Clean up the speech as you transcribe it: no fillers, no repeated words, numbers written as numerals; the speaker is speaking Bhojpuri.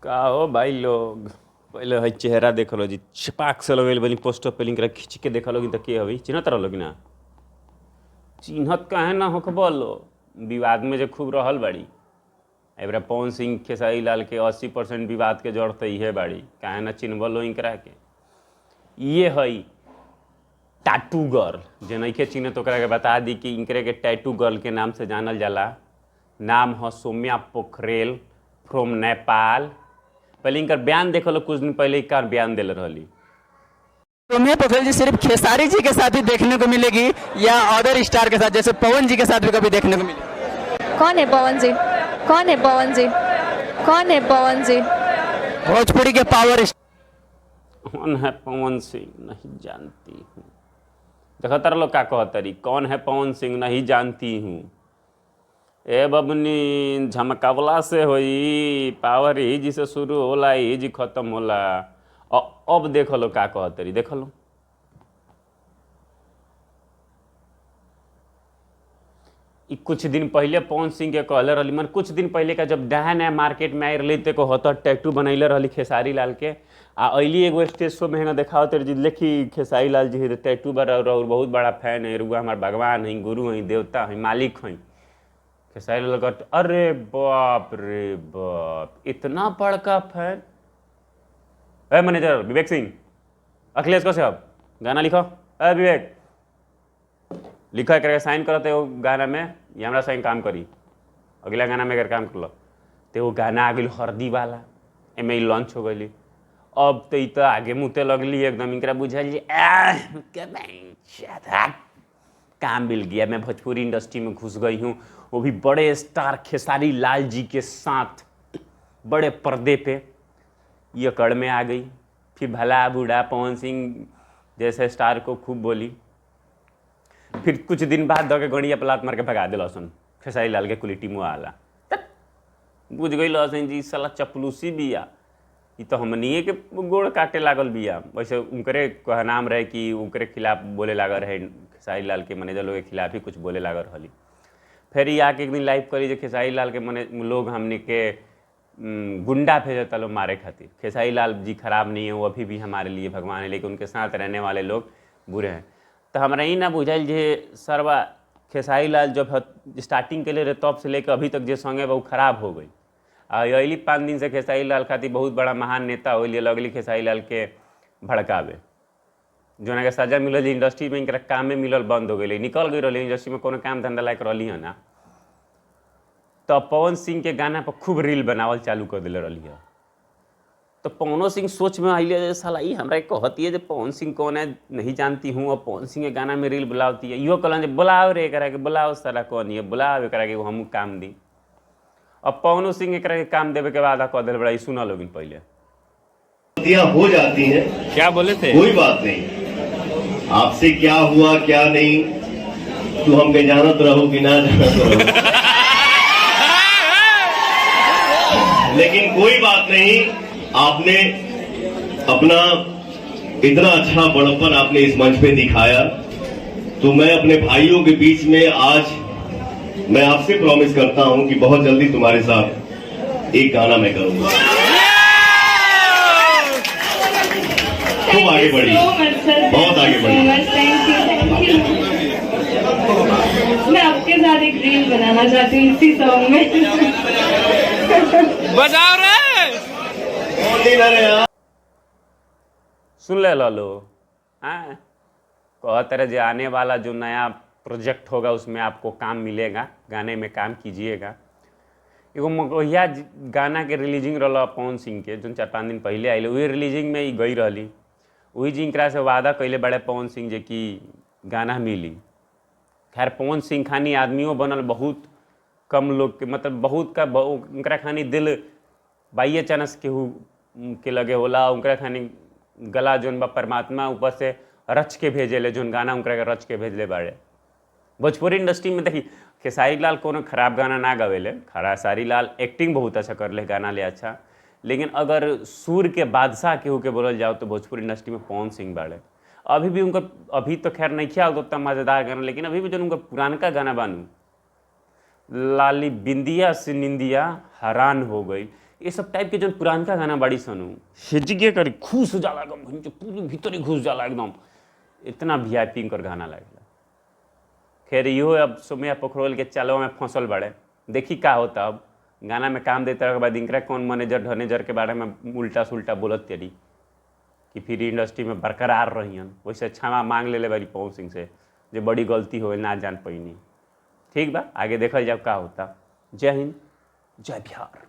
का हो भाई लोग। पहले है चेहरा देख लो जी, छपाक से लगल बनी पोस्टर पे लिंक खींच के देखा लोगी तो के हवी चिन्हत रह लोगी ना। चिन्हत काहे ना होख बोलो। विवाद में जो खूब रहल बाड़ी एबरा पवन सिंह खेसारी लाल के 80% विवाद के जड़ तो इहे बाड़ी, काहे ना चिन्हबल लो इनकरा के। ये हई टाटू गर्ल, जे नइखे चिन्ह तो ओकरा के बता दी कि इनकरे के टैटू गर्ल के नाम से जानल जाला। नाम है सौम्या पोखरेल फ्रॉम नेपाल। पहले इनकर बयान देख लो, कुछ दिन पहले इनका बयान दिल रही। सौम्या पोखरेल जी सिर्फ खेसारी जी के साथ ही देखने को मिलेगी या अदर स्टार के साथ जैसे पवन जी के साथ भी कभी देखने को मिलेगी? कौन है पवन जी? कौन है पवन जी? कौन है पवन जी? भोजपुरी के पावर कौन है पवन सिंह नहीं जानती हूँ। देखो तारा लोग का कहतरी, कौन है पवन सिंह नहीं जानती हूँ। ए बबनी झमकावला से होई, पावर ही जी से शुरू होला ही जी खत्म होला। अब देख लो का कहतरी, देख लो। कुछ दिन पहले पवन सिंह के कहले रही, मन कुछ दिन पहले का जब नया नया मार्केट में आई रही तो कहता टैटू बनैले रही खेसारी लाल के। आ अली एगो स्टेज शो में देखाओ तेरे जी देखी खेसारी लाल जी टैटू बड़ा और बहुत बड़ा फैन है, रुआ हमारे भगवान है, गुरु हैं, देवता हैं, मालिक हैं। खेसारी लाल का अरे बाप रे बाप, इतना बड़का फैन। अरे मैनेजर विवेक सिंह, अखिलेश कश्यप गाना लिखो। अरे विवेक लिखा है करके साइन करते हो गाना में, ये हमारा साइन काम करी, अगला गाना में अगर काम कर लो तो वो गाना आ गई हरदी वाला, एम लॉन्च हो गई। अब तो आगे मुँहते लगली एकदम, इनकरा बुझल जी काम मिल गया, मैं भोजपुरी इंडस्ट्री में घुस गई हूँ, वो भी बड़े स्टार खेसारी लाल जी के साथ बड़े पर्दे पे। ये कड़ में आ गई, फिर भला बूढ़ा पवन सिंह जैसे स्टार को खूब बोली। फिर कुछ दिन बाद दो के गणिया पलात मार के भगा दिल सन खेसारी लाल के कुलिटी मुँह आला। बुझ गई लसन जी साला चपलूसी बिया, ये तो हमनिए के गोड़ काटे लागल बिया। वैसे उनकरे नाम रहे कि उनकरे खिलाफ बोले लागल रहे, खेसारी लाल के मैनेजर लोग के खिलाफ ही कुछ बोले लागल रही। फिर ये आके एक दिन लाइव करी जो खेसारी लाल के मने लोग हमने के गुंडा भेजता लोग मारे खातिर। खेसारी लाल जी खराब नहीं है, वो अभी भी हमारे लिए भगवान है, लेकिन उनके साथ रहने वाले लोग बुरे हैं। तो हमारा ही ना बुझाइल जे सरवा खेसारी लाल जब स्टार्टिंग के लिए रहे तब से लेकर अभी तक जो संगे वो खराब हो गई। अली 5 दिन से खेसारी लाल खातिर बहुत बड़ा महान नेता हो लिए लगली खेसारी लाल के भड़कावे। जो के सजा मिलल इंडस्ट्री में, इनका काम में मिलल बंद हो गई, निकल गई रही इंडस्ट्री में, कोनो काम धंधा लायक रही है ना। तो पवन सिंह के गाना पर खूब रील बनावल चालू कर दिले रही है। तो पवनो सिंह सोच में आइले साला ये हमरा कहती है जो पवन सिंह कौन है नहीं जानती हूँ, और पवन सिंह के गाना में रील बुलावती है। इहो कहलन जे बुलाओ रे एकरा के, बुलाओ साला कौन है, बुलाओ एकरा के हम काम दी। अब पवनो सिंह एकरा के काम देवे के बाद कह दिल बड़ा सुना लोगिन पहले हो जाती हैं। क्या बोले थे? कोई बात नहीं, आपसे क्या हुआ क्या नहीं तो हम कहीं जानत रहो कि ना जानत रहो लेकिन कोई बात नहीं, आपने अपना इतना अच्छा बड़प्पन आपने इस मंच पे दिखाया, तो मैं अपने भाइयों के बीच में आज मैं आपसे प्रॉमिस करता हूं कि बहुत जल्दी तुम्हारे साथ एक गाना मैं करूंगा। खूब आगे बढ़ी, बहुत आगे बढ़ी। मैं आपके साथ एक रील बनाना चाहती हूँ इसी सॉन्ग में। बजाओ रे, सुन ले लो। हाँ कहते रहे जो आने वाला जो नया प्रोजेक्ट होगा उसमें आपको काम मिलेगा, गाने में काम कीजिएगा। एगो मगहिया गाना के रिलीजिंग रहा पवन सिंह के, जो 4-5 दिन पहले आए, वही रिलीजिंग में गई रही। वही जिनकरा से वादा कैले बड़े पवन सिंह जे कि गाना मिली। खैर पवन सिंह खानी आदमियों बनल बहुत कम लोग के, मतलब बहुत का उनकरा खानी दिल बाइये चानस के लगे होला। उनकरा खानी गला जोन बा परमात्मा ऊपर से रच के भेजेले, जोन गाना उनकरा के रच के भेजले बाड़े। भोजपुरी इंडस्ट्री में देखी खेसारी लाल कोनो खराब गाना ना गावेले, खेसारी लाल एक्टिंग बहुत अच्छा कर ले, गाना ले अच्छा। लेकिन अगर सुर के बादशाह केहू के बोलल जाओ तो भोजपुरी इंडस्ट्री में पवन सिंह बाड़े। अभी भी उनका, अभी तो खैर नहीं किया उतना मज़ेदार गाना, लेकिन अभी भी जो उनका पुरानका गाना बानू, लाली बिंदिया से निंदिया हैरान हो गई, ये सब टाइप के जो पुरानका गाना बाड़ी सनु हिजगे करी खुश हो जाला एकदम, जो पूरी भीतर ही घुस जाला एकदम, इतना वीआईपी कर गाना लगेगा। खैर इहो अब सोम्या पोखरोल के चालवा में फंसल बड़े, देखी का होता। अब गाना में काम देता के बाद इनकरा कौन मैनेजर के बारे में उल्टा सुल्टा बोलत तेरी कि फिर इंडस्ट्री में बरकरार रहियन। वैसे क्षमा मांग ले बारी पवन सिंह से, जो बड़ी गलती हो ना जान पैनी। ठीक बा, आगे देखल जाओ का होता। जय हिंद, जय बिहार।